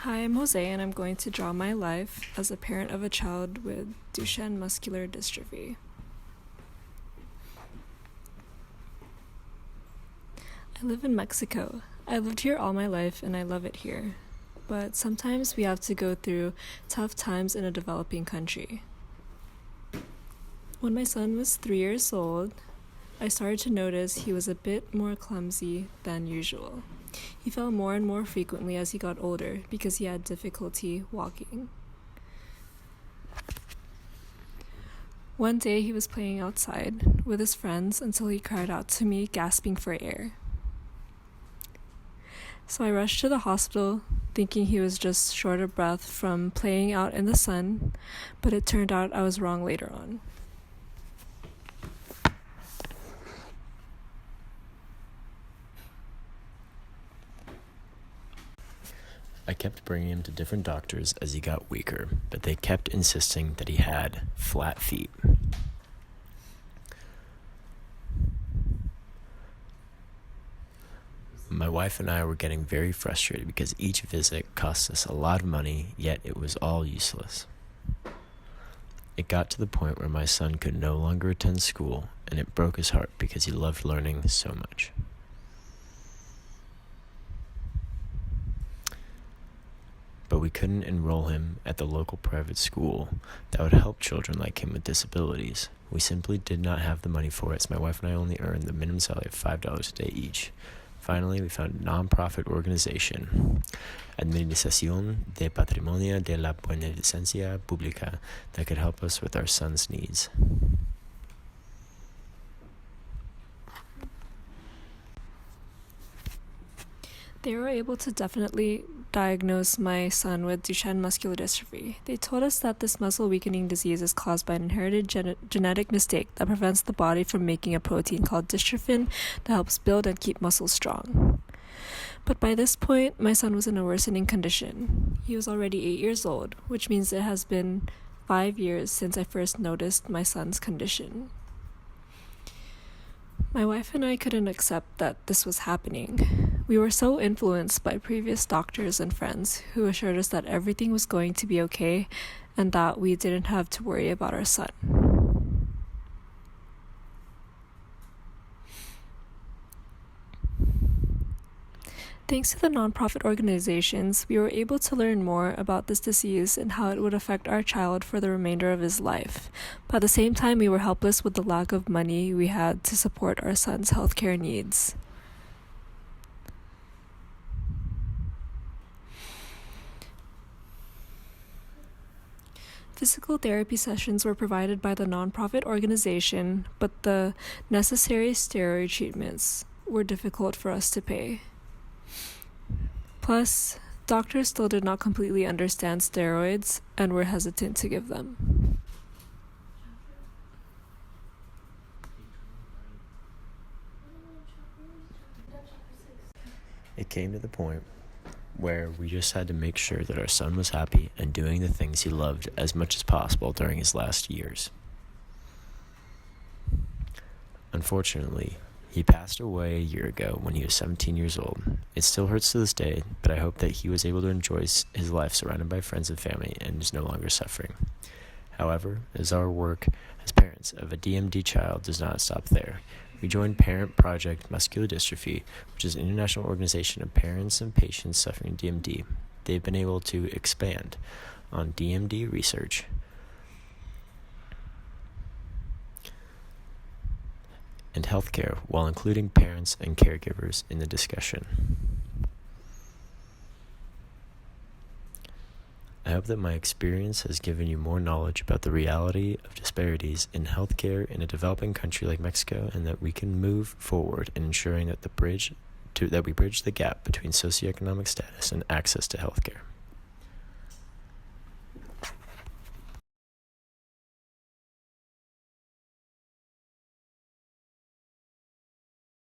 Hi, I'm Jose, and I'm going to draw my life as a parent of a child with Duchenne muscular dystrophy. I live in Mexico. I lived here all my life, and I love it here. But sometimes we have to go through tough times in a developing country. When my son was 3 years old, I started to notice he was a bit more clumsy than usual. He fell more and more frequently as he got older because he had difficulty walking. One day he was playing outside with his friends until he cried out to me, gasping for air. So I rushed to the hospital, thinking he was just short of breath from playing out in the sun, but it turned out I was wrong later on. I kept bringing him to different doctors as he got weaker, but they kept insisting that he had flat feet. My wife and I were getting very frustrated because each visit cost us a lot of money, yet it was all useless. It got to the point where my son could no longer attend school, and it broke his heart because he loved learning so much. But we couldn't enroll him at the local private school that would help children like him with disabilities. We simply did not have the money for it, so my wife and I only earned the minimum salary of $5 a day each. Finally, we found a non-profit organization, Administración de Patrimonio de la Beneficencia Pública, that could help us with our son's needs. They were able to definitely diagnose my son with Duchenne muscular dystrophy. They told us that this muscle weakening disease is caused by an inherited genetic mistake that prevents the body from making a protein called dystrophin that helps build and keep muscles strong. But by this point, my son was in a worsening condition. He was already 8 years old, which means it has been 5 years since I first noticed my son's condition. My wife and I couldn't accept that this was happening. We were so influenced by previous doctors and friends who assured us that everything was going to be okay and that we didn't have to worry about our son. Thanks to the nonprofit organizations, we were able to learn more about this disease and how it would affect our child for the remainder of his life. But at the same time, we were helpless with the lack of money we had to support our son's healthcare needs. Physical therapy sessions were provided by the nonprofit organization, but the necessary steroid treatments were difficult for us to pay. Plus, doctors still did not completely understand steroids and were hesitant to give them. It came to the point where we just had to make sure that our son was happy and doing the things he loved as much as possible during his last years. Unfortunately, he passed away a year ago when he was 17 years old. It still hurts to this day, but I hope that he was able to enjoy his life surrounded by friends and family and is no longer suffering. However, as our work as parents of a DMD child does not stop there, we joined Parent Project Muscular Dystrophy, which is an international organization of parents and patients suffering DMD. They've been able to expand on DMD research and healthcare while including parents and caregivers in the discussion. I hope that my experience has given you more knowledge about the reality of disparities in healthcare in a developing country like Mexico, and that we can move forward in ensuring that we bridge the gap between socioeconomic status and access to healthcare.